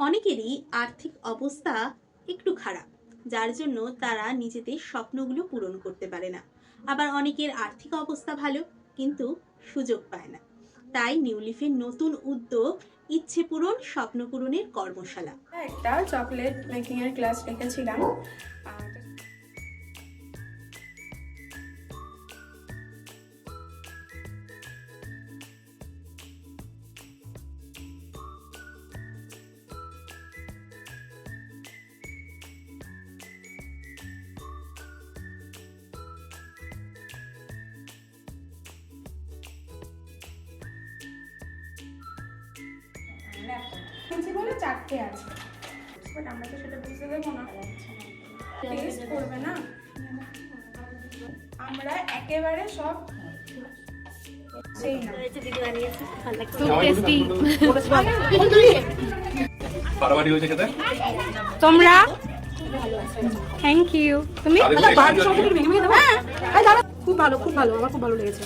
অনেকেরই আর্থিক অবস্থা একটু খারাপ, যার জন্য তারা নিজেদের স্বপ্নগুলো পূরণ করতে পারে না। আবার অনেকের আর্থিক অবস্থা ভালো, কিন্তু সুযোগ পায় না। তাই নিউ লিফের নতুন উদ্যোগ ইচ্ছে পূরণ স্বপ্ন পূরণের কর্মশালা। একটা চকলেট মেকিং এর ক্লাস রেখেছিলাম। বলে 4টে আছে, বাট আমরা তো সেটা বুঝতে দেবো না, টেস্ট করবে না। আমরা একেবারে সব সেই না তোমরা থ্যাংক ইউ। তুমি খুব ভালো, খুব ভালো, আমার খুব ভালো লেগেছে।